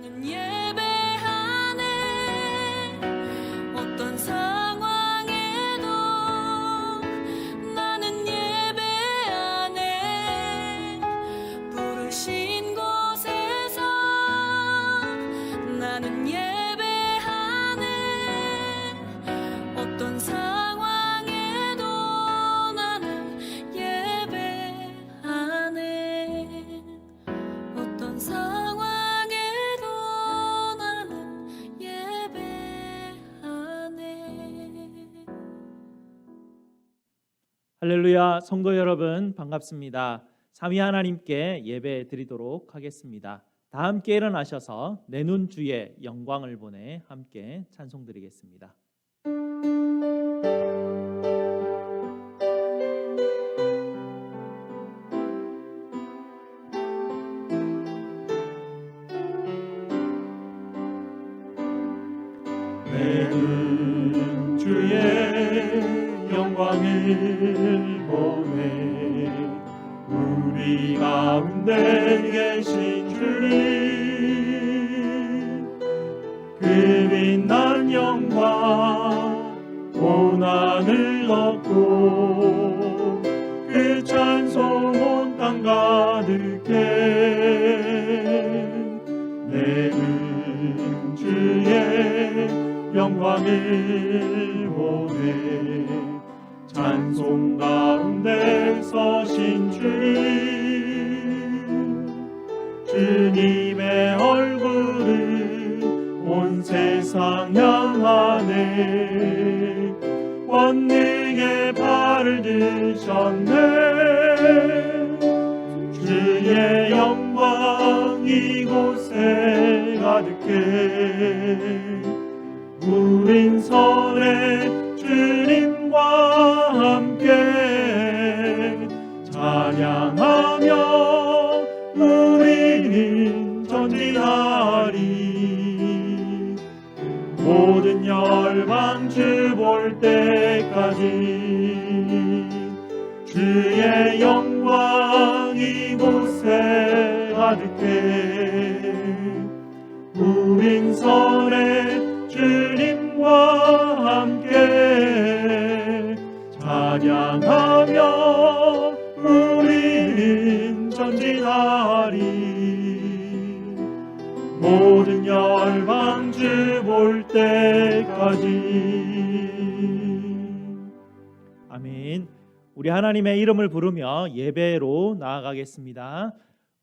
나는 예배하네. 어떤 상황에도 나는 예배하네. 부르신 곳에서 나는 예배하네. 어떤 상황에도 나는 예배하네. 어떤 상황에도 나는 예배하네. 할렐루야, 성도 여러분 반갑습니다. 삼위 하나님께 예배 드리도록 하겠습니다. 다 함께 일어나셔서 내 눈 주의 영광을 보내 함께 찬송 드리겠습니다. 내 눈 주의 영광을 보네. 우리 가운데 계신 주님, 그 빛난 영광 온 하늘 덮고 그 찬송 온 땅 가득해. 내 눈 주의 영광을 보네. 찬송 가운데 서신 주님의 얼굴을 온 세상 향하네. 권능의 발을 드셨네. 주의 영광 이곳에 가득해. 우린 선의 주님과 함께 찬양하며 우리는 전진하리. 모든 열방 주 볼 때까지 주의 영광 이곳에 가득해. 우린 선의 주님과 함께 찬양하며 우리는 전진하리. 모든 열방 주 볼 때까지. 아멘. 우리 하나님의 이름을 부르며 예배로 나아가겠습니다.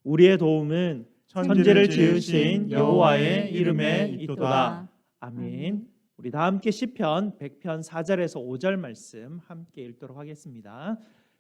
우리의 도움은 천지를 지으신 여호와의 이름에 있도다. 아멘. 우리 다 함께 시편 100편 4절에서 5절 말씀 함께 읽도록 하겠습니다.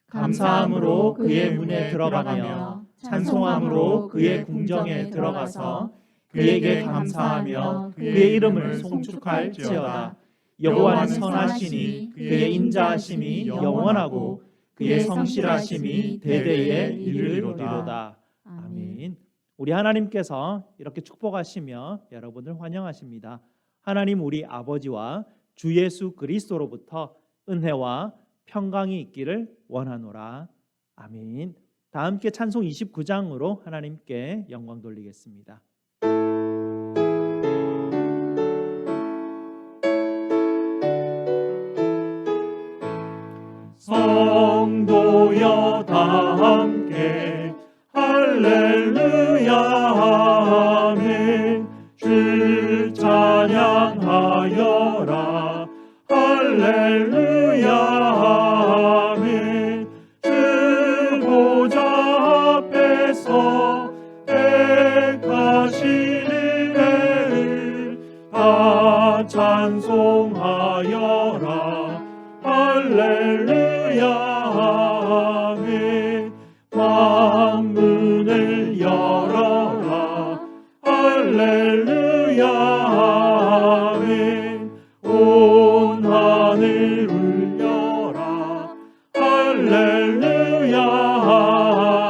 감사함으로 그의 문에 들어가며 찬송함으로 그의 궁정에 들어가서 그에게 감사하며 그의 이름을 송축할지어다. 여호와는 선하시니 그의 인자하심이 영원하고 그의 성실하심이 대대에 이르리로다. 아멘. 우리 하나님께서 이렇게 축복하시며 여러분을 환영하십니다. 하나님 우리 아버지와 주 예수 그리스도로부터 은혜와 평강이 있기를 원하노라. 아멘. 다 함께 찬송 29장으로 하나님께 영광 돌리겠습니다. 성도여 다 함께 할렐루야 아멘. 주 찬양하여라 할렐루야 아멘. 주 보좌 앞에서 택하신 은혜를 다 찬송하여라 할렐루야 아멘. 방문을 열어라 할렐루야 아멘. 온 하늘 울려라 할렐루야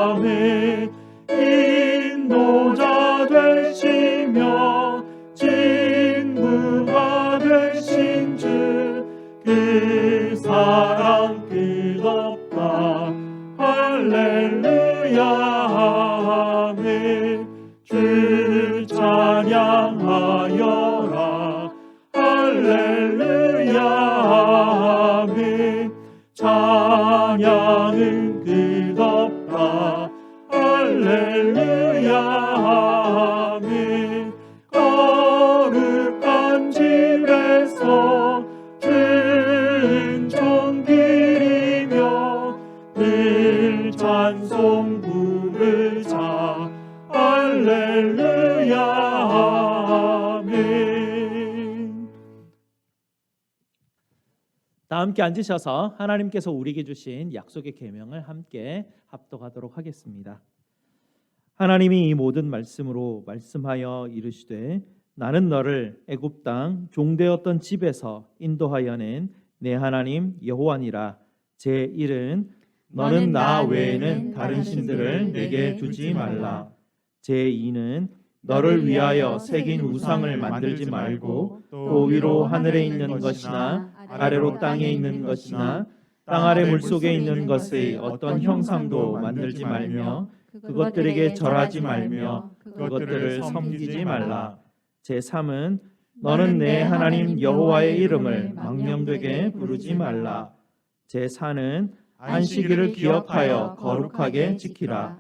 아멘. 인도자 되시며 친구가 되신 주 그 사랑 끝없다 할렐루야 아멘. 주 찬양 아멘. 다 함께 앉으셔서 하나님께서 우리에게 주신 약속의 계명을 함께 합독하도록 하겠습니다. 하나님이 이 모든 말씀으로 말씀하여 이르시되 나는 너를 애굽 땅 종되었던 집에서 인도하여 낸 내 하나님 여호와니라. 제1은 너는 나 외에는 다른 신들을 내게 두지 말라. 제2는 너를 위하여 새긴 우상을 만들지 말고 또 위로 하늘에 있는 것이나 아래로 땅에 있는 것이나 땅 아래 물속에 있는 것의 어떤 형상도 만들지 말며 그것들에게 절하지 말며 그것들을 섬기지 말라. 제3은 너는 내 하나님 여호와의 이름을 망령되게 부르지 말라. 제4는 안식일을 기억하여 거룩하게 지키라.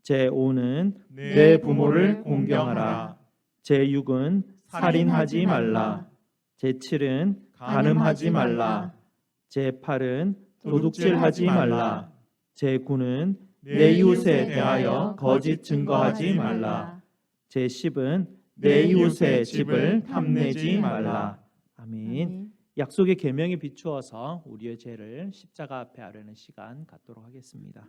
제5는 내 부모를 공경하라. 제6은 살인하지 말라. 제7은 간음하지 말라. 제8은 도둑질하지 말라. 제9는 내 이웃에 대하여 거짓 증거하지 말라. 제10은 내 이웃의 집을 탐내지 말라. 아멘. 약속의 계명에 비추어서 우리의 죄를 십자가 앞에 아뢰는 시간 갖도록 하겠습니다.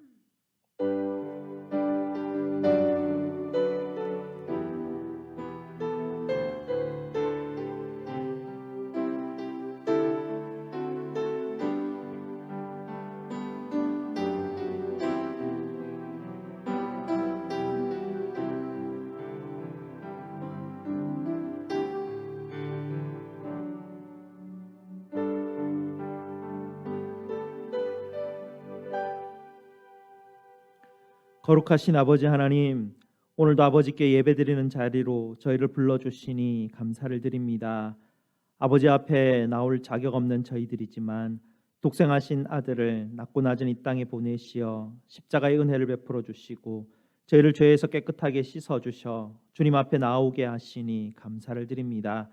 거룩하신 아버지 하나님, 오늘도 아버지께 예배드리는 자리로 저희를 불러주시니 감사를 드립니다. 아버지 앞에 나올 자격 없는 저희들이지만 독생하신 아들을 낮고 낮은 이 땅에 보내시어 십자가의 은혜를 베풀어 주시고 저희를 죄에서 깨끗하게 씻어 주셔 주님 앞에 나오게 하시니 감사를 드립니다.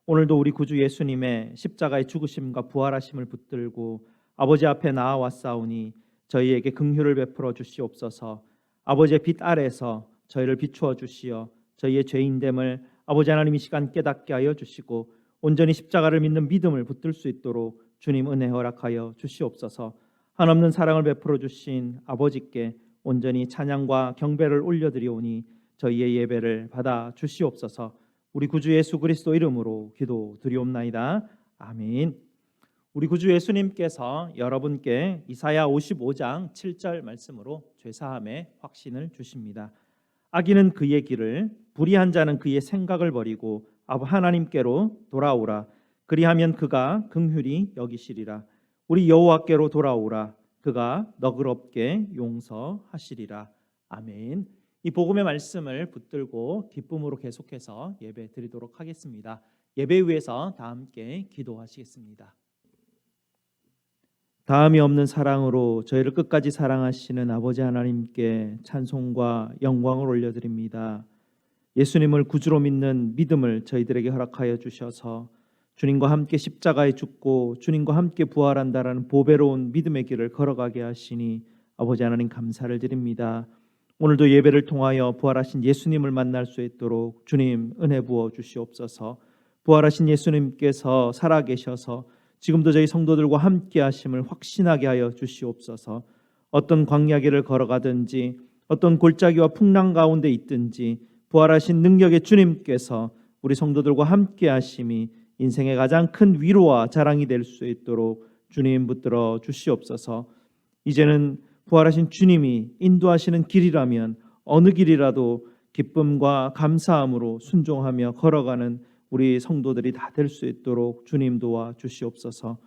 오늘도 우리 구주 예수님의 십자가의 죽으심과 부활하심을 붙들고 아버지 앞에 나아왔사오니 저희에게 긍휼을 베풀어 주시옵소서. 아버지의 빛 아래서 저희를 비추어 주시어 저희의 죄인됨을 아버지 하나님 이 시간 깨닫게 하여 주시고 온전히 십자가를 믿는 믿음을 붙들 수 있도록 주님 은혜 허락하여 주시옵소서. 한없는 사랑을 베풀어 주신 아버지께 온전히 찬양과 경배를 올려드리오니 저희의 예배를 받아 주시옵소서. 우리 구주 예수 그리스도 이름으로 기도드리옵나이다. 아멘. 우리 구주 예수님께서 여러분께 이사야 55장 7절 말씀으로 죄사함의 확신을 주십니다. 악인은 그의 길을, 불의한 자는 그의 생각을 버리고 하나님께로 돌아오라. 그리하면 그가 긍휼히 여기시리라. 우리 여호와께로 돌아오라. 그가 너그럽게 용서하시리라. 아멘. 이 복음의 말씀을 붙들고 기쁨으로 계속해서 예배 드리도록 하겠습니다. 예배 위에서 다 함께 기도하시겠습니다. 다함이 없는 사랑으로 저희를 끝까지 사랑하시는 아버지 하나님께 찬송과 영광을 올려드립니다. 예수님을 구주로 믿는 믿음을 저희들에게 허락하여 주셔서 주님과 함께 십자가에 죽고 주님과 함께 부활한다라는 보배로운 믿음의 길을 걸어가게 하시니 아버지 하나님 감사를 드립니다. 오늘도 예배를 통하여 부활하신 예수님을 만날 수 있도록 주님 은혜 부어 주시옵소서. 부활하신 예수님께서 살아계셔서 지금도 저희 성도들과 함께 하심을 확신하게 하여 주시옵소서. 어떤 광야길을 걸어가든지 어떤 골짜기와 풍랑 가운데 있든지 부활하신 능력의 주님께서 우리 성도들과 함께 하심이 인생의 가장 큰 위로와 자랑이 될 수 있도록 주님 붙들어 주시옵소서. 이제는 부활하신 주님이 인도하시는 길이라면 어느 길이라도 기쁨과 감사함으로 순종하며 걸어가는 우리 성도들이 다 될 수 있도록 주님 도와 주시옵소서.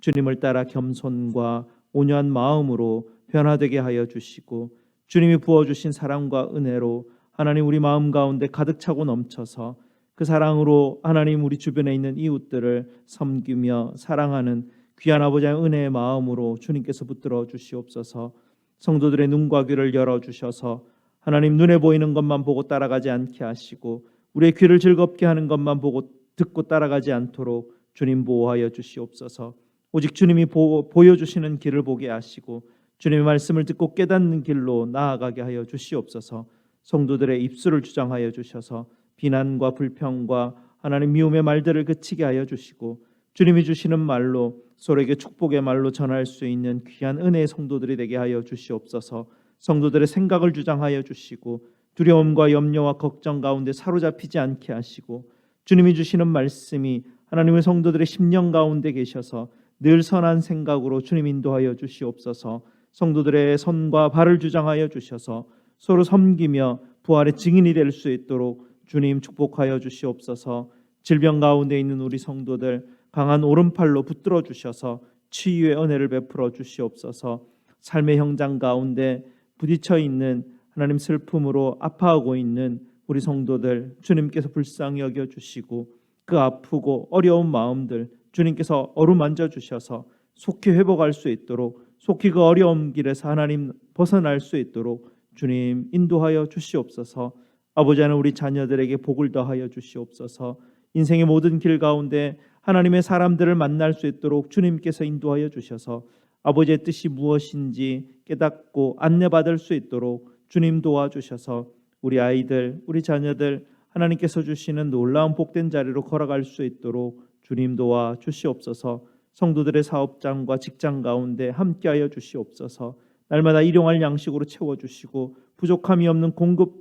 주님을 따라 겸손과 온유한 마음으로 변화되게 하여 주시고 주님이 부어주신 사랑과 은혜로 하나님 우리 마음 가운데 가득 차고 넘쳐서 그 사랑으로 하나님 우리 주변에 있는 이웃들을 섬기며 사랑하는 귀한 아버지의 은혜의 마음으로 주님께서 붙들어 주시옵소서. 성도들의 눈과 귀를 열어주셔서 하나님 눈에 보이는 것만 보고 따라가지 않게 하시고 우리의 귀를 즐겁게 하는 것만 보고 듣고 따라가지 않도록 주님 보호하여 주시옵소서. 오직 주님이 보여주시는 길을 보게 하시고 주님의 말씀을 듣고 깨닫는 길로 나아가게 하여 주시옵소서. 성도들의 입술을 주장하여 주셔서 비난과 불평과 하나님 미움의 말들을 그치게 하여 주시고 주님이 주시는 말로 서로에게 축복의 말로 전할 수 있는 귀한 은혜의 성도들이 되게 하여 주시옵소서. 성도들의 생각을 주장하여 주시고 두려움과 염려와 걱정 가운데 사로잡히지 않게 하시고 주님이 주시는 말씀이 하나님의 성도들의 심령 가운데 계셔서 늘 선한 생각으로 주님 인도하여 주시옵소서. 성도들의 손과 발을 주장하여 주셔서 서로 섬기며 부활의 증인이 될 수 있도록 주님 축복하여 주시옵소서. 질병 가운데 있는 우리 성도들 강한 오른팔로 붙들어 주셔서 치유의 은혜를 베풀어 주시옵소서. 삶의 현장 가운데 부딪혀 있는 하나님 슬픔으로 아파하고 있는 우리 성도들 주님께서 불쌍히 여겨 주시고 그 아프고 어려운 마음들 주님께서 어루만져 주셔서 속히 회복할 수 있도록 속히 그 어려운 길에서 하나님 벗어날 수 있도록 주님 인도하여 주시옵소서. 아버지는 우리 자녀들에게 복을 더하여 주시옵소서. 인생의 모든 길 가운데 하나님의 사람들을 만날 수 있도록 주님께서 인도하여 주셔서 아버지의 뜻이 무엇인지 깨닫고 안내받을 수 있도록 주님 도와주셔서 우리 아이들, 우리 자녀들 하나님께서 주시는 놀라운 복된 자리로 걸어갈 수 있도록 주님 도와 주시옵소서. 성도들의 사업장과 직장 가운데 함께하여 주시옵소서. 날마다 일용할 양식으로 채워주시고 부족함이 없는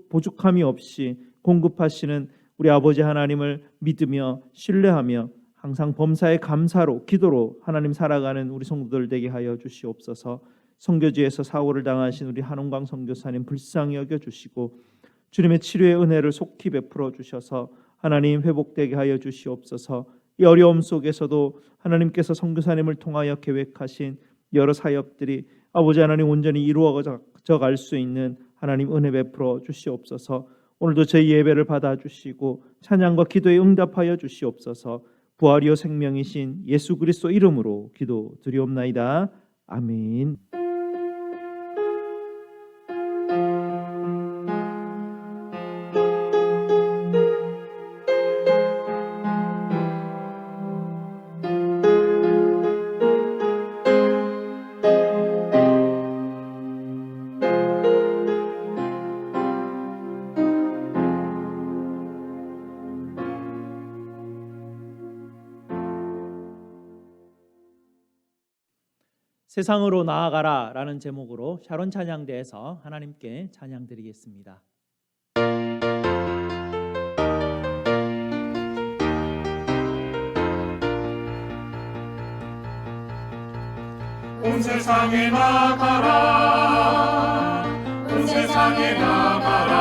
보죽함이 없이 공급하시는 우리 아버지 하나님을 믿으며 신뢰하며 항상 범사에 감사로 기도로 하나님 살아가는 우리 성도들 되게 하여 주시옵소서. 선교지에서 사고를 당하신 우리 한홍광 선교사님 불쌍히 여겨주시고 주님의 치료의 은혜를 속히 베풀어 주셔서 하나님 회복되게 하여 주시옵소서. 이 어려움 속에서도 하나님께서 선교사님을 통하여 계획하신 여러 사역들이 아버지 하나님 온전히 이루어져 갈 수 있는 하나님 은혜 베풀어 주시옵소서. 오늘도 저희 예배를 받아주시고 찬양과 기도에 응답하여 주시옵소서. 부활이요 생명이신 예수 그리스도 이름으로 기도드리옵나이다. 아멘. 세상으로 나아가라 라는 제목으로 샤론 찬양대에서 하나님께 찬양 드리겠습니다. 온 세상에 나가라 온 세상에 나가라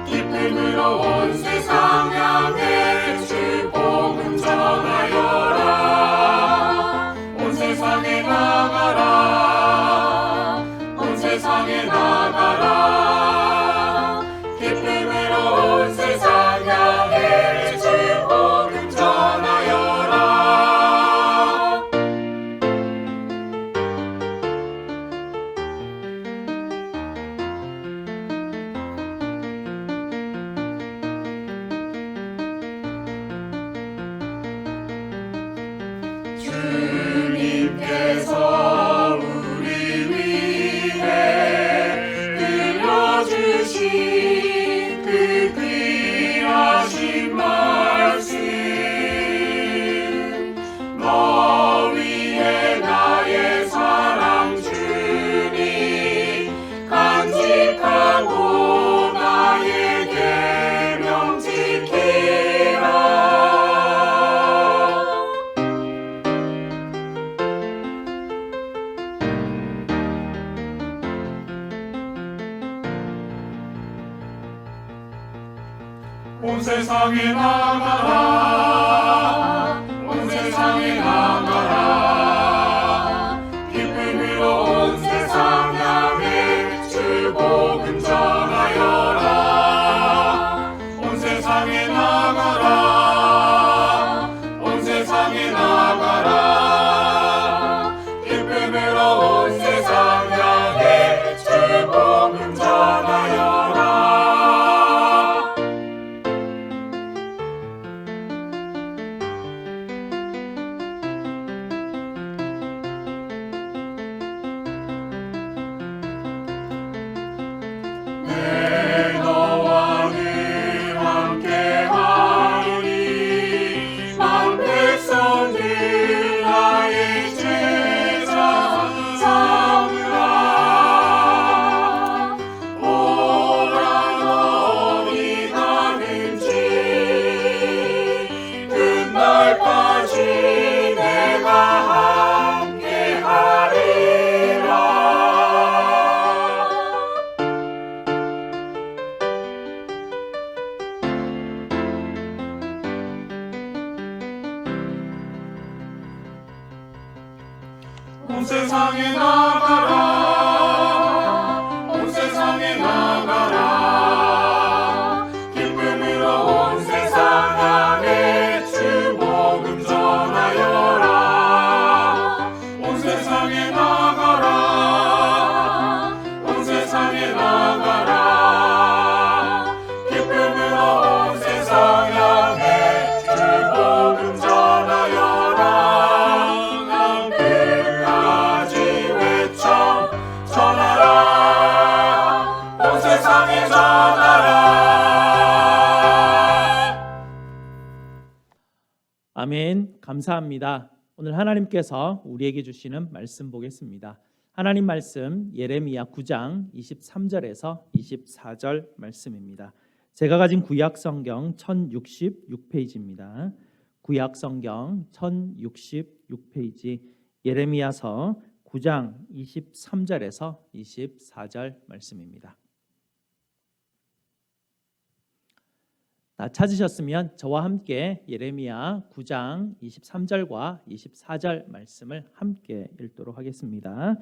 기쁨으로 온 세상 향해 주 복음 전하여라 온 세상에 나가라 온 세상에 나가라 기쁨으로 온 세상 향해 주 복음 전하여라 주님께서 우리 위해 들려주신 그 귀하신 말씀 너 위에 나의 사랑 주니 간직하고 나의 계명 지키라 온 세상에 나가라 온 세상에 나가라 기쁨으로 온 세상 향해 주 복음 전하여라 온 세상에 나가라 온 세상에 나가라 기쁨으로 온 세상 향해 주 복음 전하여라 내 너와 온 세상에 나가라 온 세상에 나가라 기쁨으로 온 세상 향해 주 복음 전하여라 온 세상에 나가라 온 세상에 나가라 기쁨으로 온 세상 향해 주 복음 전하여라 끝까지 외쳐 전하라 온 세상에 전하라. 아멘. 감사합니다. 오늘 하나님께서 우리에게 주시는 말씀 보겠습니다. 하나님 말씀 예레미야 9장 23절에서 24절 말씀입니다. 제가 가진 구약 성경 1066페이지입니다. 구약 성경 1066페이지 예레미야서 9장 23절에서 24절 말씀입니다. 다 찾으셨으면 저와 함께 예레미야 9장 23절과 24절 말씀을 함께 읽도록 하겠습니다.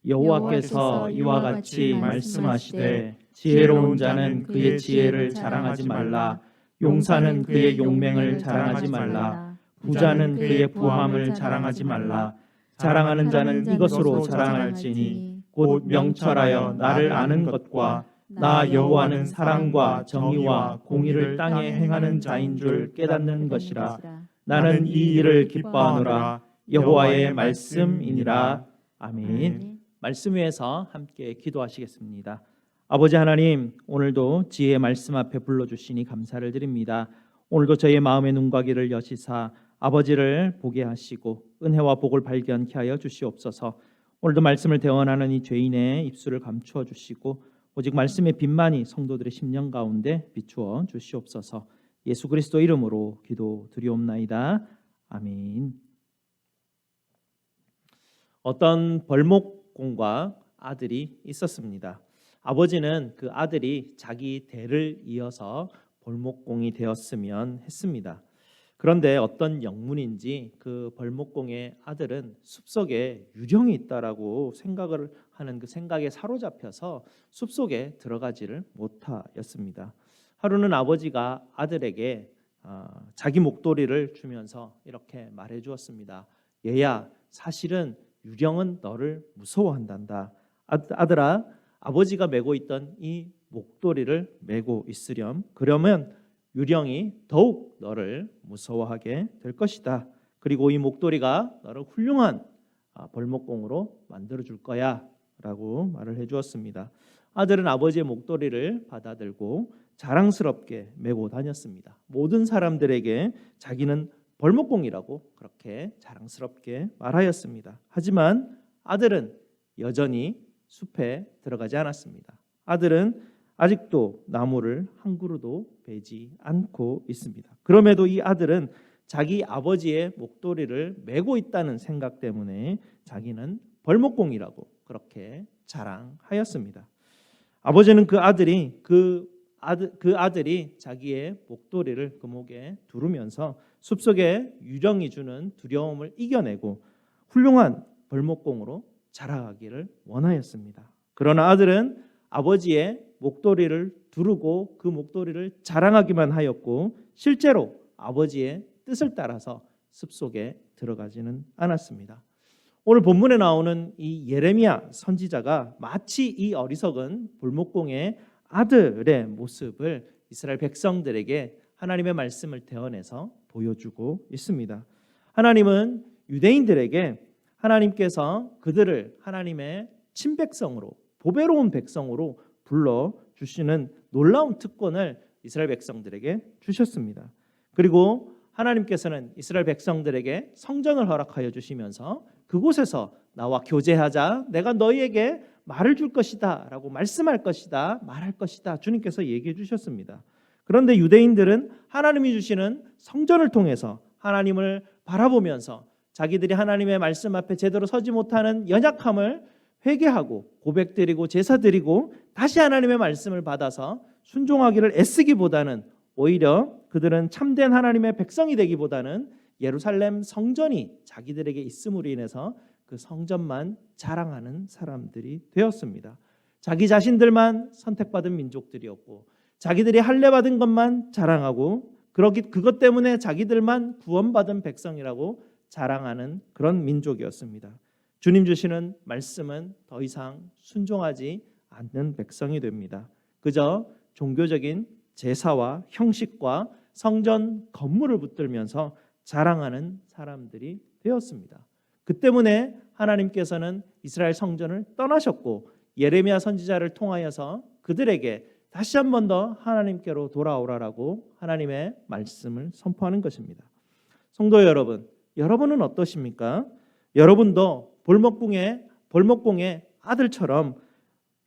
여호와께서 이와 같이 말씀하시되 지혜로운 자는 그의 지혜를 자랑하지 말라 용사는 그의 용맹을 자랑하지 말라 부자는 그의 부함을 자랑하지 말라 자랑하는 자는 이것으로 자랑할지니 곧 명철하여 나를 아는 것과 나 여호와는 사랑과 정의와 공의를 땅에 행하는 자인 줄 깨닫는 것이라. 나는 이 일을 기뻐하노라. 여호와의 말씀이니라. 아멘. 말씀 위에서 함께 기도하시겠습니다. 아버지 하나님, 오늘도 지혜의 말씀 앞에 불러주시니 감사를 드립니다. 오늘도 저희의 마음의 눈과 귀를 여시사 아버지를 보게 하시고 은혜와 복을 발견케 하여 주시옵소서. 오늘도 말씀을 대언하는 이 죄인의 입술을 감추어 주시고 오직 말씀의 빛만이 성도들의 심령 가운데 비추어 주시옵소서. 예수 그리스도 이름으로 기도드리옵나이다. 아멘. 어떤 벌목공과 아들이 있었습니다. 아버지는 그 아들이 자기 대를 이어서 벌목공이 되었으면 했습니다. 그런데 어떤 영문인지 그 벌목공의 아들은 숲속에 유령이 있다라고 생각을 하는 그 생각에 사로잡혀서 숲속에 들어가지를 못하였습니다. 하루는 아버지가 아들에게 자기 목도리를 주면서 이렇게 말해 주었습니다. 얘야, 사실은 유령은 너를 무서워한단다. 아들아, 아버지가 메고 있던 이 목도리를 메고 있으렴. 그러면 유령이 더욱 너를 무서워하게 될 것이다. 그리고 이 목도리가 너를 훌륭한 벌목공으로 만들어 줄 거야 라고 말을 해주었습니다. 아들은 아버지의 목도리를 받아들고 자랑스럽게 메고 다녔습니다. 모든 사람들에게 자기는 벌목공이라고 그렇게 자랑스럽게 말하였습니다. 하지만 아들은 여전히 숲에 들어가지 않았습니다. 아들은 아직도 나무를 한 그루도 베지 않고 있습니다. 그럼에도 이 아들은 자기 아버지의 목도리를 메고 있다는 생각 때문에 자기는 벌목공이라고 그렇게 자랑하였습니다. 아버지는 그 아들이 자기의 목도리를 그 목에 두르면서 숲속에 유령이 주는 두려움을 이겨내고 훌륭한 벌목공으로 자라가기를 원하였습니다. 그러나 아들은 아버지의 목도리를 두르고 그 목도리를 자랑하기만 하였고 실제로 아버지의 뜻을 따라서 숲속에 들어가지는 않았습니다. 오늘 본문에 나오는 이 예레미야 선지자가 마치 이 어리석은 벌목공의 아들의 모습을 이스라엘 백성들에게 하나님의 말씀을 대언해서 보여주고 있습니다. 하나님은 유대인들에게 하나님께서 그들을 하나님의 친백성으로 보배로운 백성으로 불러주시는 놀라운 특권을 이스라엘 백성들에게 주셨습니다. 그리고 하나님께서는 이스라엘 백성들에게 성전을 허락하여 주시면서 그곳에서 나와 교제하자, 내가 너희에게 말을 줄 것이다 라고 말씀할 것이다, 말할 것이다 주님께서 얘기해 주셨습니다. 그런데 유대인들은 하나님이 주시는 성전을 통해서 하나님을 바라보면서 자기들이 하나님의 말씀 앞에 제대로 서지 못하는 연약함을 회개하고 고백드리고 제사드리고 다시 하나님의 말씀을 받아서 순종하기를 애쓰기보다는 오히려 그들은 참된 하나님의 백성이 되기보다는 예루살렘 성전이 자기들에게 있음으로 인해서 그 성전만 자랑하는 사람들이 되었습니다. 자기 자신들만 선택받은 민족들이었고 자기들이 할례받은 것만 자랑하고 그것 때문에 자기들만 구원받은 백성이라고 자랑하는 그런 민족이었습니다. 주님 주시는 말씀은 더 이상 순종하지 않는 백성이 됩니다. 그저 종교적인 제사와 형식과 성전 건물을 붙들면서 자랑하는 사람들이 되었습니다. 그 때문에 하나님께서는 이스라엘 성전을 떠나셨고 예레미야 선지자를 통하여서 그들에게 다시 한 번 더 하나님께로 돌아오라라고 하나님의 말씀을 선포하는 것입니다. 성도 여러분, 여러분은 어떠십니까? 여러분도 볼목공의 아들처럼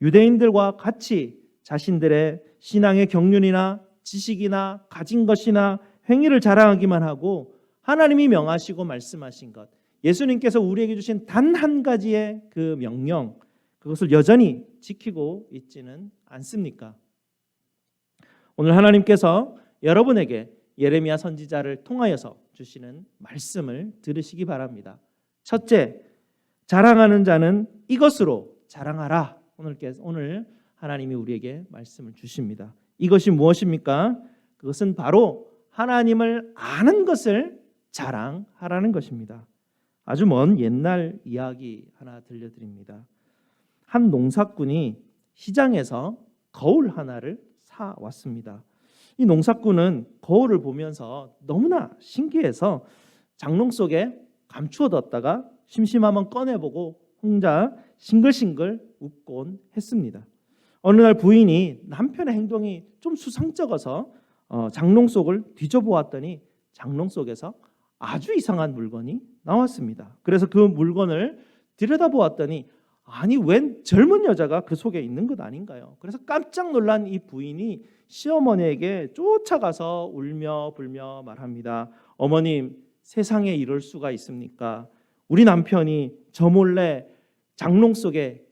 유대인들과 같이 자신들의 신앙의 경륜이나 지식이나 가진 것이나 행위를 자랑하기만 하고 하나님이 명하시고 말씀하신 것, 예수님께서 우리에게 주신 단 한 가지의 그 명령, 그것을 여전히 지키고 있지는 않습니까? 오늘 하나님께서 여러분에게 예레미야 선지자를 통하여서 주시는 말씀을 들으시기 바랍니다. 첫째, 자랑하는 자는 이것으로 자랑하라. 오늘 하나님이 우리에게 말씀을 주십니다. 이것이 무엇입니까? 그것은 바로 하나님을 아는 것을 자랑하라는 것입니다. 아주 먼 옛날 이야기 하나 들려드립니다. 한 농사꾼이 시장에서 거울 하나를 사 왔습니다. 이 농사꾼은 거울을 보면서 너무나 신기해서 장롱 속에 감추어뒀다가 심심하면 꺼내보고 혼자 싱글싱글 웃곤 했습니다. 어느 날 부인이 남편의 행동이 좀 수상쩍어서 장롱 속을 뒤져보았더니 장롱 속에서 아주 이상한 물건이 나왔습니다. 그래서 그 물건을 들여다보았더니 아니 웬 젊은 여자가 그 속에 있는 것 아닌가요? 그래서 깜짝 놀란 이 부인이 시어머니에게 쫓아가서 울며 불며 말합니다. 어머님, 세상에 이럴 수가 있습니까? 우리 남편이 저 몰래 장롱 속에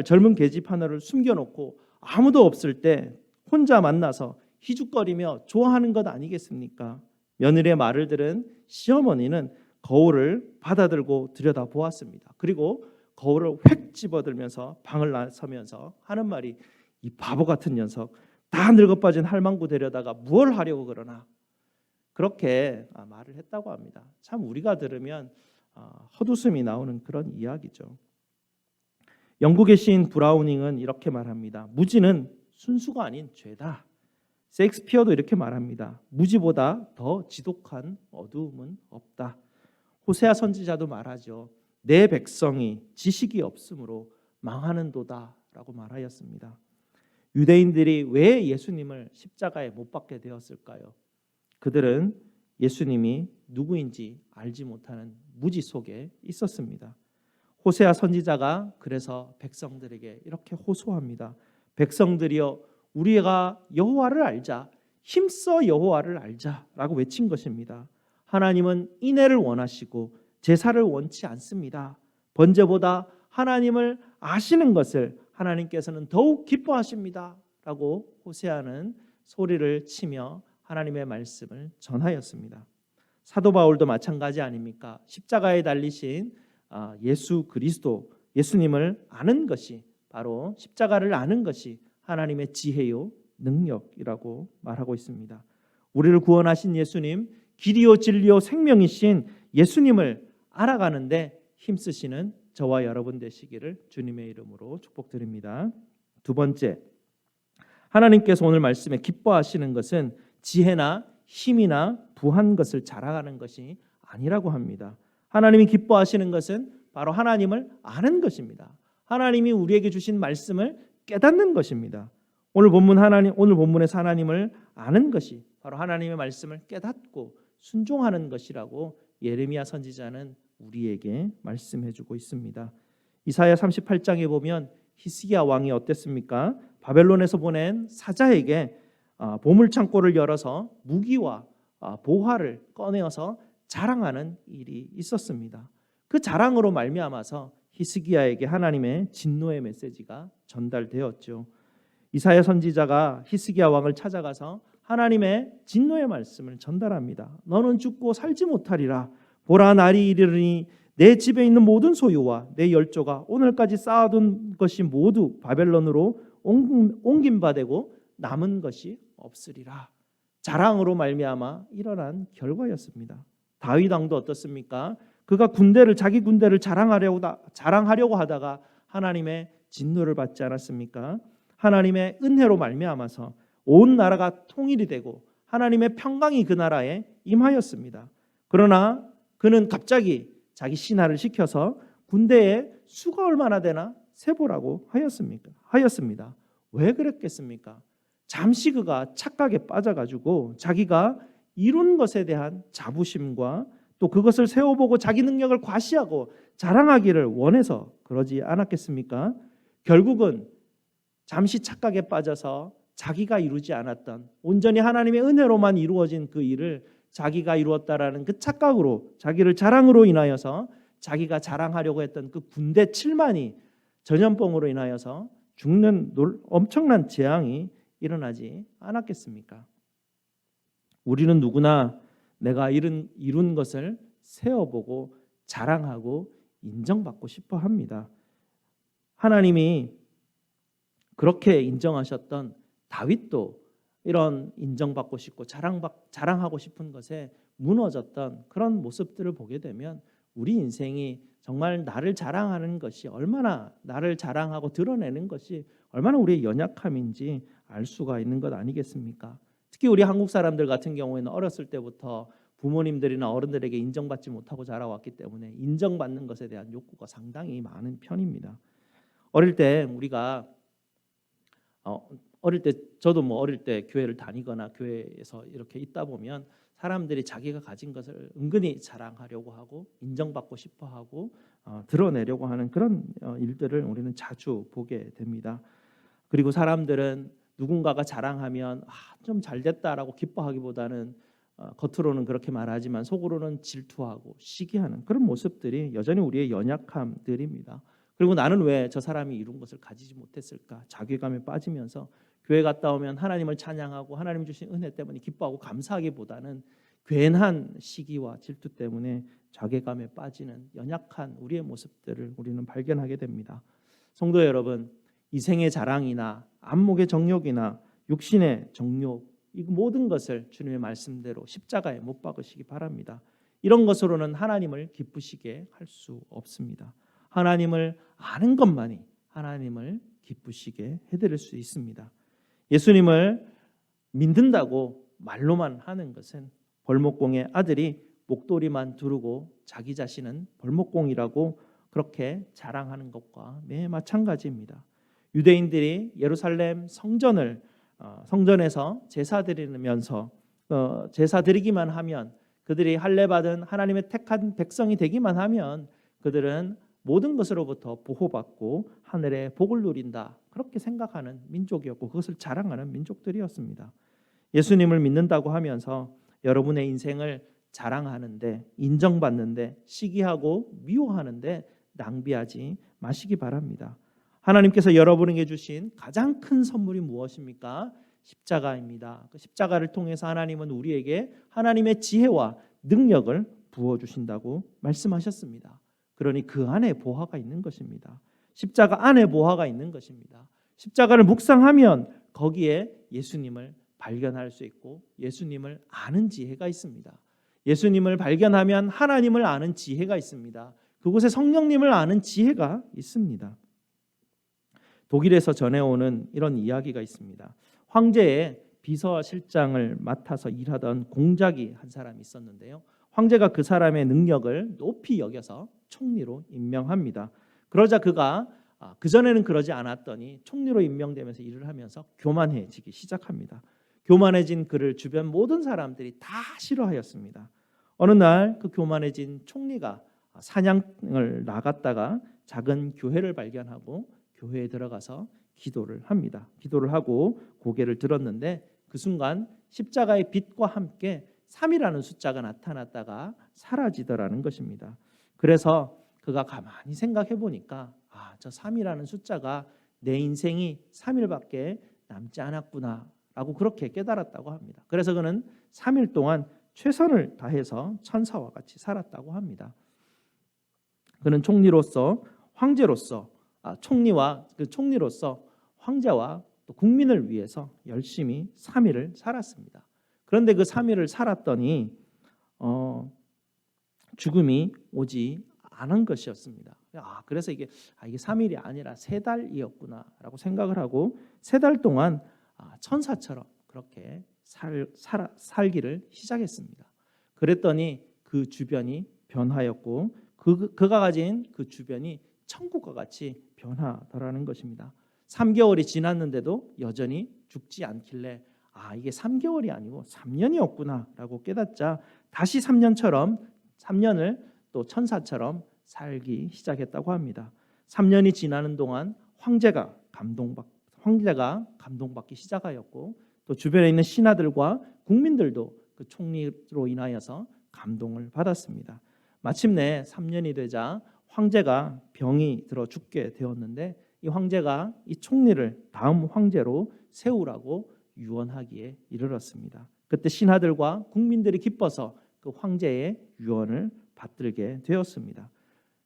젊은 계집 하나를 숨겨놓고 아무도 없을 때 혼자 만나서 희죽거리며 좋아하는 것 아니겠습니까? 며느리의 말을 들은 시어머니는 거울을 받아들고 들여다보았습니다. 그리고 거울을 획 집어들면서 방을 나서면서 하는 말이 이 바보 같은 녀석, 다 늙어빠진 할망구 데려다가 무얼 하려고 그러나, 그렇게 말을 했다고 합니다. 참 우리가 들으면 헛웃음이 나오는 그런 이야기죠. 영국의 시인 브라우닝은 이렇게 말합니다. 무지는 순수가 아닌 죄다. 셰익스피어도 이렇게 말합니다. 무지보다 더 지독한 어두움은 없다. 호세아 선지자도 말하죠. 내 백성이 지식이 없으므로 망하는도다라고 말하였습니다. 유대인들이 왜 예수님을 십자가에 못 박게 되었을까요? 그들은 예수님이 누구인지 알지 못하는 무지 속에 있었습니다. 호세아 선지자가 그래서 백성들에게 이렇게 호소합니다. 백성들이여, 우리가 여호와를 알자, 힘써 여호와를 알자라고 외친 것입니다. 하나님은 인애를 원하시고 제사를 원치 않습니다. 번제보다 하나님을 아시는 것을 하나님께서는 더욱 기뻐하십니다 라고 호세아는 소리를 치며 하나님의 말씀을 전하였습니다. 사도 바울도 마찬가지 아닙니까? 십자가에 달리신 예수 그리스도, 예수님을 아는 것이, 바로 십자가를 아는 것이 하나님의 지혜요 능력이라고 말하고 있습니다. 우리를 구원하신 예수님, 길이요 진리요 생명이신 예수님을 알아가는데 힘쓰시는 저와 여러분 되시기를 주님의 이름으로 축복드립니다. 두 번째, 하나님께서 오늘 말씀에 기뻐하시는 것은 지혜나 힘이나 부한 것을 자랑하는 것이 아니라고 합니다. 하나님이 기뻐하시는 것은 바로 하나님을 아는 것입니다. 하나님이 우리에게 주신 말씀을 깨닫는 것입니다. 오늘 본문에서 하나님을 아는 것이 바로 하나님의 말씀을 깨닫고 순종하는 것이라고 예레미야 선지자는 우리에게 말씀해주고 있습니다. 이사야 38장에 보면 히스기야 왕이 어땠습니까? 바벨론에서 보낸 사자에게 보물창고를 열어서 무기와 보화를 꺼내어서 자랑하는 일이 있었습니다. 그 자랑으로 말미암아서 히스기야에게 하나님의 진노의 메시지가 전달되었죠. 이사야 선지자가 히스기야 왕을 찾아가서 하나님의 진노의 말씀을 전달합니다. 너는 죽고 살지 못하리라. 보라, 날이 이르리니 내 집에 있는 모든 소유와 내 열조가 오늘까지 쌓아둔 것이 모두 바벨론으로 옮긴 바 되고 남은 것이 없으리라. 자랑으로 말미암아 일어난 결과였습니다. 다윗 왕도 어떻습니까? 그가 자기 군대를 자랑하려고 하다가 하나님의 진노를 받지 않았습니까? 하나님의 은혜로 말미암아서 온 나라가 통일이 되고 하나님의 평강이 그 나라에 임하였습니다. 그러나 그는 갑자기 자기 신하를 시켜서 군대의 수가 얼마나 되나 세보라고 하였습니다. 왜 그랬겠습니까? 잠시 그가 착각에 빠져가지고 자기가 이룬 것에 대한 자부심과 또 그것을 세워보고 자기 능력을 과시하고 자랑하기를 원해서 그러지 않았겠습니까? 결국은 잠시 착각에 빠져서 자기가 이루지 않았던 온전히 하나님의 은혜로만 이루어진 그 일을 자기가 이루었다라는 그 착각으로 자기를 자랑으로 인하여서 자기가 자랑하려고 했던 그 군대 7만이 전염병으로 인하여서 죽는 엄청난 재앙이 일어나지 않았겠습니까? 우리는 누구나 내가 이룬 것을 세어보고 자랑하고 인정받고 싶어 합니다. 하나님이 그렇게 인정하셨던 다윗도 이런 인정받고 싶고 자랑하고 싶은 것에 무너졌던 그런 모습들을 보게 되면 우리 인생이 정말 나를 자랑하는 것이 얼마나 나를 자랑하고 드러내는 것이 얼마나 우리의 연약함인지 알 수가 있는 것 아니겠습니까? 특히 우리 한국 사람들 같은 경우에는 어렸을 때부터 부모님들이나 어른들에게 인정받지 못하고 자라왔기 때문에 인정받는 것에 대한 욕구가 상당히 많은 편입니다. 어릴 때 저도 어릴 때 교회를 다니거나 교회에서 이렇게 있다 보면 사람들이 자기가 가진 것을 은근히 자랑하려고 하고 인정받고 싶어 하고 드러내려고 하는 그런 일들을 우리는 자주 보게 됩니다. 그리고 사람들은 누군가가 자랑하면 좀 잘됐다라고 기뻐하기보다는 겉으로는 그렇게 말하지만 속으로는 질투하고 시기하는 그런 모습들이 여전히 우리의 연약함들입니다. 그리고 나는 왜 저 사람이 이룬 것을 가지지 못했을까? 자괴감에 빠지면서 교회 갔다 오면 하나님을 찬양하고 하나님 주신 은혜 때문에 기뻐하고 감사하기보다는 괜한 시기와 질투 때문에 자괴감에 빠지는 연약한 우리의 모습들을 우리는 발견하게 됩니다. 성도 여러분, 이생의 자랑이나 안목의 정욕이나 육신의 정욕, 이 모든 것을 주님의 말씀대로 십자가에 못 박으시기 바랍니다. 이런 것으로는 하나님을 기쁘시게 할 수 없습니다. 하나님을 아는 것만이 하나님을 기쁘시게 해드릴 수 있습니다. 예수님을 믿는다고 말로만 하는 것은 벌목공의 아들이 목도리만 두르고 자기 자신은 벌목공이라고 그렇게 자랑하는 것과 매 마찬가지입니다. 유대인들이 예루살렘 성전에서 제사 드리면서 제사 드리기만 하면 그들이 할례받은 하나님의 택한 백성이 되기만 하면 그들은 모든 것으로부터 보호받고 하늘의 복을 누린다, 그렇게 생각하는 민족이었고 그것을 자랑하는 민족들이었습니다. 예수님을 믿는다고 하면서 여러분의 인생을 자랑하는데, 인정받는데, 시기하고 미워하는데 낭비하지 마시기 바랍니다. 하나님께서 여러분에게 주신 가장 큰 선물이 무엇입니까? 십자가입니다. 그 십자가를 통해서 하나님은 우리에게 하나님의 지혜와 능력을 부어주신다고 말씀하셨습니다. 그러니 그 안에 보화가 있는 것입니다. 십자가 안에 보화가 있는 것입니다. 십자가를 묵상하면 거기에 예수님을 발견할 수 있고 예수님을 아는 지혜가 있습니다. 예수님을 발견하면 하나님을 아는 지혜가 있습니다. 그곳에 성령님을 아는 지혜가 있습니다. 독일에서 전해오는 이런 이야기가 있습니다. 황제의 비서실장을 맡아서 일하던 공작이 한 사람이 있었는데요. 황제가 그 사람의 능력을 높이 여겨서 총리로 임명합니다. 그러자 그가 그전에는 그러지 않았더니 총리로 임명되면서 일을 하면서 교만해지기 시작합니다. 교만해진 그를 주변 모든 사람들이 다 싫어하였습니다. 어느 날 그 교만해진 총리가 사냥을 나갔다가 작은 교회를 발견하고 교회에 들어가서 기도를 합니다. 기도를 하고 고개를 들었는데 그 순간 십자가의 빛과 함께 3이라는 숫자가 나타났다가 사라지더라는 것입니다. 그래서 그가 가만히 생각해 보니까 저 3이라는 숫자가 내 인생이 3일밖에 남지 않았구나 라고 그렇게 깨달았다고 합니다. 그래서 그는 3일 동안 최선을 다해서 천사와 같이 살았다고 합니다. 그는 총리로서 황제로서 총리로서 황제와 또 국민을 위해서 열심히 3일을 살았습니다. 그런데 그 3일을 살았더니 죽음이 오지 않은 것이었습니다. 그래서 이게 3일이 아니라 3달이었구나라고 생각을 하고 3달 동안 천사처럼 그렇게 살기를 시작했습니다. 그랬더니 그 주변이 변하였고 그가 가진 그 주변이 천국과 같이 변하더라는 것입니다. 3개월이 지났는데도 여전히 죽지 않길래 이게 3개월이 아니고 3년이었구나라고 깨닫자 다시 3년을 또 천사처럼 살기 시작했다고 합니다. 3년이 지나는 동안 황제가 감동받기 시작하였고 또 주변에 있는 신하들과 국민들도 그 총리로 인하여서 감동을 받았습니다. 마침내 3년이 되자 황제가 병이 들어 죽게 되었는데 이 황제가 이 총리를 다음 황제로 세우라고 유언하기에 이르렀습니다. 그때 신하들과 국민들이 기뻐서 그 황제의 유언을 받들게 되었습니다.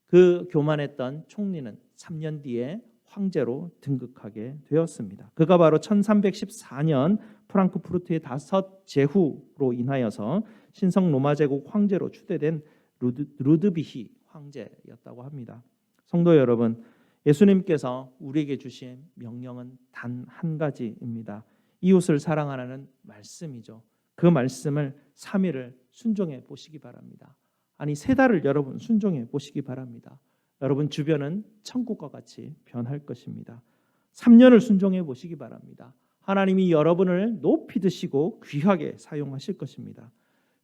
그 교만했던 총리는 3년 뒤에 황제로 등극하게 되었습니다. 그가 바로 1314년 프랑크푸르트의 5 제후로 인하여서 신성 로마 제국 황제로 추대된 루드비히 황제였다고 합니다. 성도 여러분, 예수님께서 우리에게 주신 명령은 단 한 가지입니다. 이웃을 사랑하라는 말씀이죠. 그 말씀을 3일을 순종해 보시기 바랍니다. 3달을 여러분 순종해 보시기 바랍니다. 여러분 주변은 천국과 같이 변할 것입니다. 3년을 순종해 보시기 바랍니다. 하나님이 여러분을 높이 드시고 귀하게 사용하실 것입니다.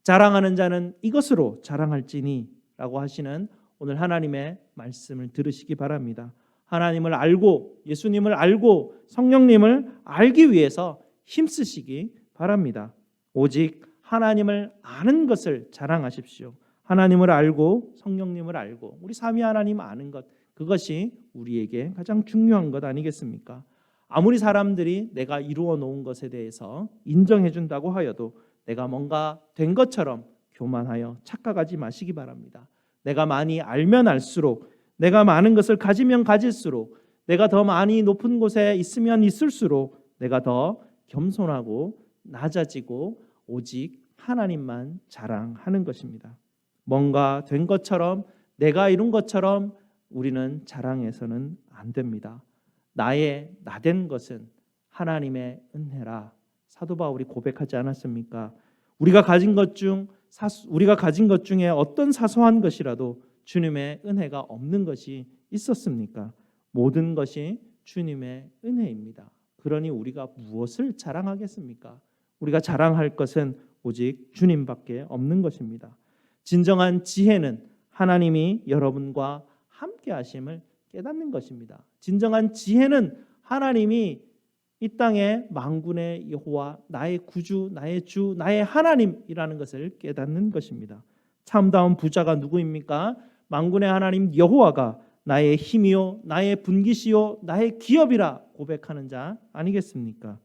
자랑하는 자는 이것으로 자랑할지니 라고 하시는 오늘 하나님의 말씀을 들으시기 바랍니다. 하나님을 알고 예수님을 알고 성령님을 알기 위해서 힘쓰시기 바랍니다. 오직 하나님을 아는 것을 자랑하십시오. 하나님을 알고 성령님을 알고 우리 삼위 하나님 아는 것, 그것이 우리에게 가장 중요한 것 아니겠습니까? 아무리 사람들이 내가 이루어 놓은 것에 대해서 인정해 준다고 하여도 내가 뭔가 된 것처럼 교만하여 착각하지 마시기 바랍니다. 내가 많이 알면 알수록, 내가 많은 것을 가지면 가질수록, 내가 더 많이 높은 곳에 있으면 있을수록 내가 더 겸손하고 낮아지고 오직 하나님만 자랑하는 것입니다. 뭔가 된 것처럼, 내가 이룬 것처럼 우리는 자랑해서는 안 됩니다. 나된 것은 하나님의 은혜라 사도 바울이 고백하지 않았습니까? 우리가 가진 것 중에 어떤 사소한 것이라도 주님의 은혜가 없는 것이 있었습니까? 모든 것이 주님의 은혜입니다. 그러니 우리가 무엇을 자랑하겠습니까? 우리가 자랑할 것은 오직 주님밖에 없는 것입니다. 진정한 지혜는 하나님이 여러분과 함께 하심을 깨닫는 것입니다. 진정한 지혜는 하나님이 이 땅의 만군의 여호와, 나의 구주, 나의 주, 나의 하나님이라는 것을 깨닫는 것입니다. 참다운 부자가 누구입니까? 만군의 하나님 여호와가 나의 힘이요, 나의 분깃이요, 나의 기업이라 고백하는 자 아니겠습니까?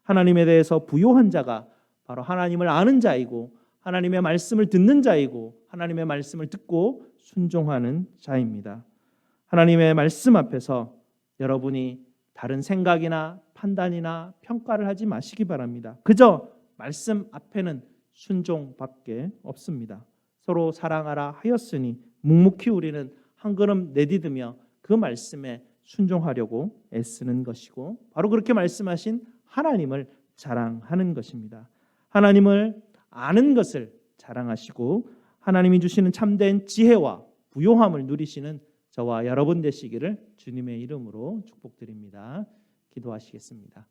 하나님에 대해서 부요한 자가 바로 하나님을 아는 자이고 하나님의 말씀을 듣는 자이고 하나님의 말씀을 듣고 순종하는 자입니다. 하나님의 말씀 앞에서 여러분이 다른 생각이나 판단이나 평가를 하지 마시기 바랍니다. 그저 말씀 앞에는 순종밖에 없습니다. 서로 사랑하라 하였으니 묵묵히 우리는 한 걸음 내디디며 그 말씀에 순종하려고 애쓰는 것이고 바로 그렇게 말씀하신 하나님을 자랑하는 것입니다. 하나님을 아는 것을 자랑하시고 하나님이 주시는 참된 지혜와 부요함을 누리시는 저와 여러분 되시기를 주님의 이름으로 축복드립니다. 기도하시겠습니다.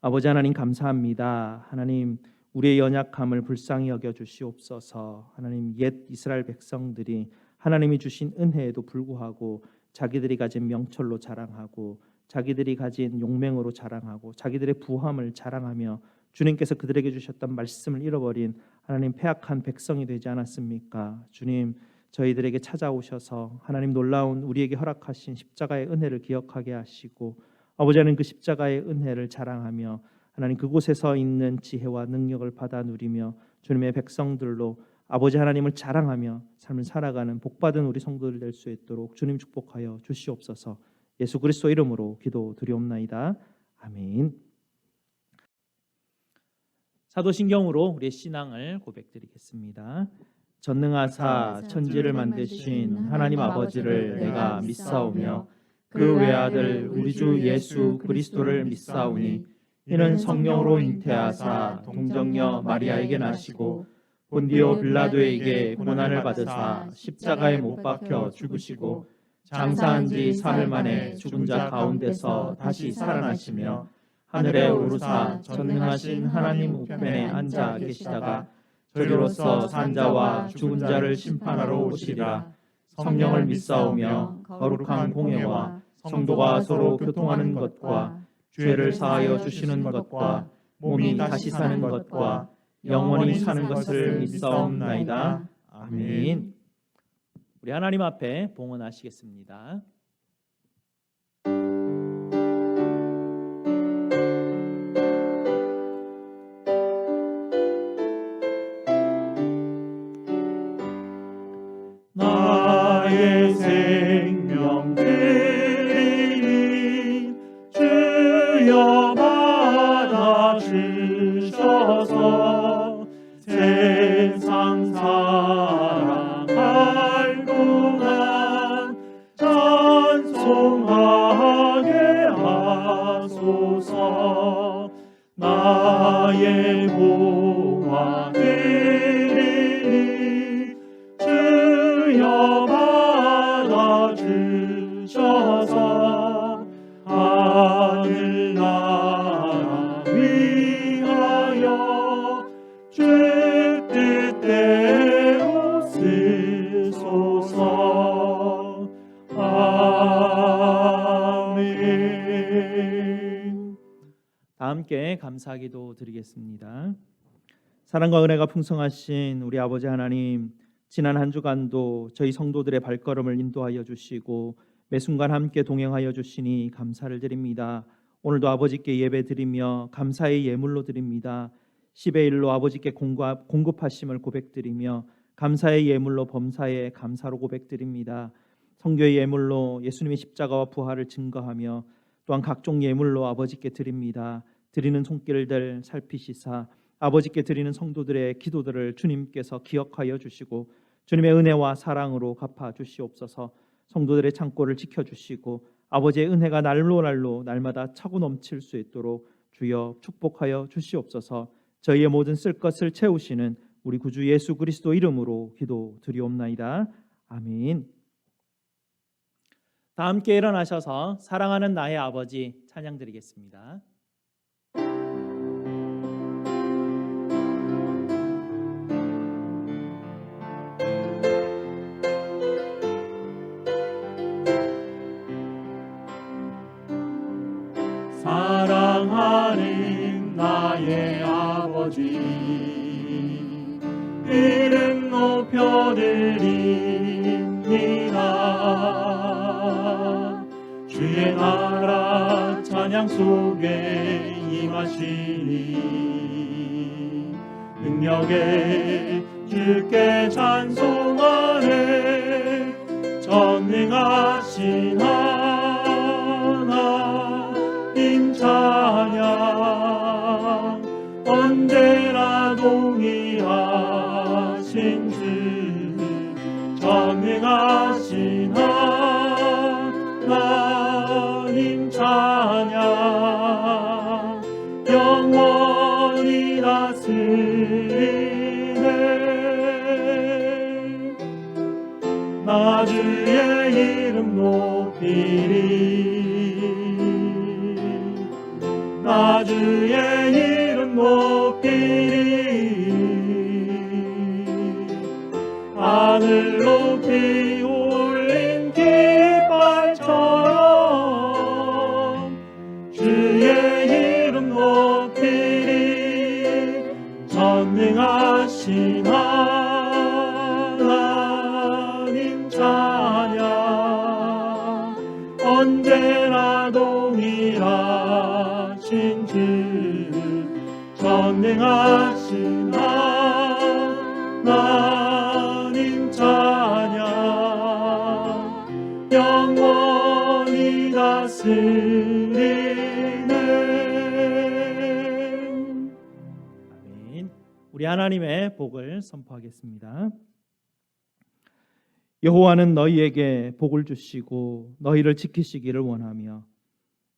아버지 하나님 감사합니다. 하나님 우리의 연약함을 불쌍히 여겨 주시옵소서. 하나님 옛 이스라엘 백성들이 하나님이 주신 은혜에도 불구하고 자기들이 가진 명철로 자랑하고 자기들이 가진 용맹으로 자랑하고 자기들의 부함을 자랑하며 주님께서 그들에게 주셨던 말씀을 잃어버린 하나님 패악한 백성이 되지 않았습니까? 주님 저희들에게 찾아오셔서 하나님 놀라운 우리에게 허락하신 십자가의 은혜를 기억하게 하시고 아버지는 그 십자가의 은혜를 자랑하며 하나님 그곳에서 있는 지혜와 능력을 받아 누리며 주님의 백성들로 아버지 하나님을 자랑하며 삶을 살아가는 복받은 우리 성도들 될 수 있도록 주님 축복하여 주시옵소서. 예수 그리스도 이름으로 기도드리옵나이다. 아멘. 사도신경으로 우리의 신앙을 고백드리겠습니다. 전능하사 천지를 만드신 하나님 아버지를 내가 믿사오며 그 외아들 우리 주 예수 그리스도를 믿사오니 이는 성령으로 잉태하사 동정녀 마리아에게 나시고 본디오 빌라도에게 고난을 받으사 십자가에 못 박혀 죽으시고 장사한 지 사흘 만에 죽은 자 가운데서 다시 살아나시며 하늘에 오르사 전능하신 하나님 우편에 앉아 계시다가 저리로서 산 자와 죽은 자를 심판하러 오시리라. 성령을 믿사오며 거룩한 공예와 성도가 서로 교통하는 것과 죄를 사하여 주시는 것과 몸이 다시 사는 것과 영원히 사는 것을 믿사옵나이다. 아멘. 우리 하나님 앞에 봉헌하시겠습니다. 나의 생명 드리니 주여 받아주셔서 세상 사랑할 동안 찬송하게 하소서. 나의 보화 드리니 주여 받아주셔서 하늘나라 위하여 주 뜻대로 쓰소서. 아멘. 다 함께 감사기도 드리겠습니다. 사랑과 은혜가 풍성하신 우리 아버지 하나님, 지난 한 주간도 저희 성도들의 발걸음을 인도하여 주시고 매 순간 함께 동행하여 주시니 감사를 드립니다. 오늘도 아버지께 예배 드리며 감사의 예물로 드립니다. 10의 1로 아버지께 공급하심을 고백드리며 감사의 예물로 범사에 감사로 고백드립니다. 성교의 예물로 예수님의 십자가와 부활을 증거하며 또한 각종 예물로 아버지께 드립니다. 드리는 손길들 살피시사 아버지께 드리는 성도들의 기도들을 주님께서 기억하여 주시고 주님의 은혜와 사랑으로 갚아 주시옵소서. 성도들의 창고를 지켜주시고 아버지의 은혜가 날로 날마다 차고 넘칠 수 있도록 주여 축복하여 주시옵소서. 저희의 모든 쓸 것을 채우시는 우리 구주 예수 그리스도 이름으로 기도드리옵나이다. 아멘. 다 함께 일어나셔서 사랑하는 나의 아버지 찬양 드리겠습니다. 사랑하는 나의 아버지 이름 높여드립니다. 주의 나라 찬양 속에 임하시니 능력에 주께 찬송하네. 전능하신 하나님 찬양 언제나 동일하신 주 전능하신 하나님 찬양 영원히 다스리네. 나 주의 이름 높이리 나 주의 이름 높이리 하늘 높이 올린 깃발처럼 주의 이름 높이리 전능하신 하나님 찬양 언제나 동일하신 주 전능하신 하나님 우리 하나님의 복을 선포하겠습니다. 여호와는 너희에게 복을 주시고 너희를 지키시기를 원하며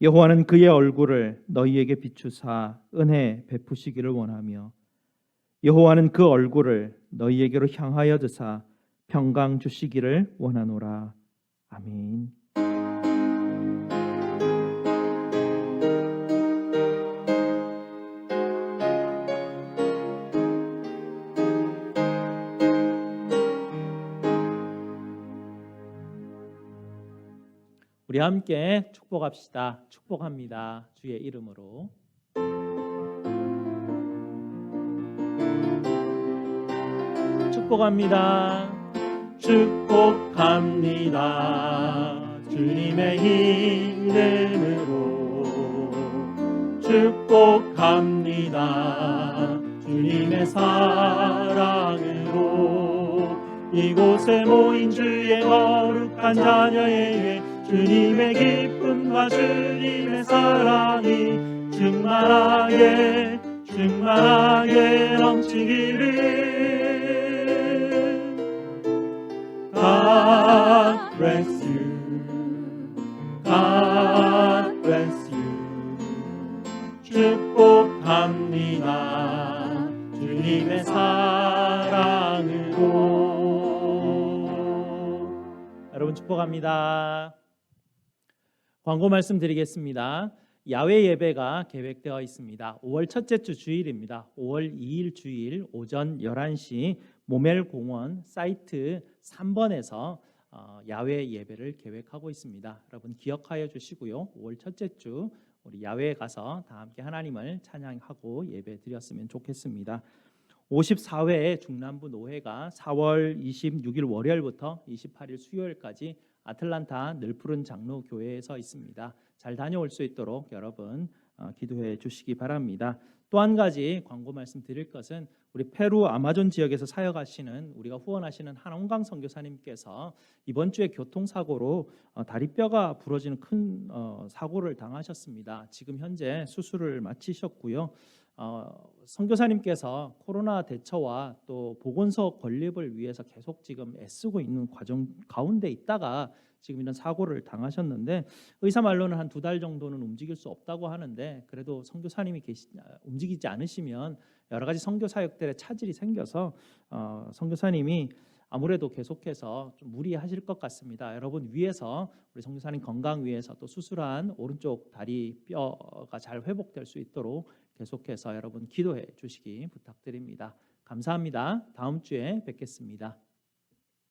여호와는 그의 얼굴을 너희에게 비추사 은혜 베푸시기를 원하며 여호와는 그 얼굴을 너희에게로 향하여 드사 평강 주시기를 원하노라. 아멘. 우리 함께 축복합시다. 축복합니다. 주의 이름으로. 축복합니다. 축복합니다. 주님의 이름으로 축복합니다. 주님의 사랑으로 이곳에 모인 주의 거룩한 자녀에게 주님의 기쁨과 주님의 사랑이 충만하게 넘치기를. God bless you. God bless you. 축복합니다. 주님의 사랑으로. 여러분 축복합니다. 광고 말씀드리겠습니다. 야외 예배가 계획되어 있습니다. 5월 첫째 주 주일입니다. 5월 2일 주일 오전 11시 모멜공원 사이트 3번에서 야외 예배를 계획하고 있습니다. 여러분 기억하여 주시고요. 5월 첫째 주 우리 야외에 가서 다 함께 하나님을 찬양하고 예배 드렸으면 좋겠습니다. 54회 중남부 노회가 4월 26일 월요일부터 28일 수요일까지 아틀란타 늘푸른 장로교회에서 있습니다. 잘 다녀올 수 있도록 여러분 기도해 주시기 바랍니다. 또 한 가지 광고 말씀드릴 것은 우리 페루 아마존 지역에서 사역하시는 우리가 후원하시는 한원강 선교사님께서 이번 주에 교통사고로 다리뼈가 부러지는 큰 사고를 당하셨습니다. 지금 현재 수술을 마치셨고요. 선교사님께서 코로나 대처와 또 보건소 건립을 위해서 계속 지금 애쓰고 있는 과정 가운데 있다가 지금 이런 사고를 당하셨는데 의사 말로는 한 2달 정도는 움직일 수 없다고 하는데 그래도 선교사님이 움직이지 않으시면 여러 가지 선교 사역들의 차질이 생겨서 선교사님이 아무래도 계속해서 좀 무리하실 것 같습니다. 여러분 위해서 우리 선교사님 건강 위해서 또 수술한 오른쪽 다리 뼈가 잘 회복될 수 있도록 계속해서 여러분 기도해 주시기 부탁드립니다. 감사합니다. 다음 주에 뵙겠습니다.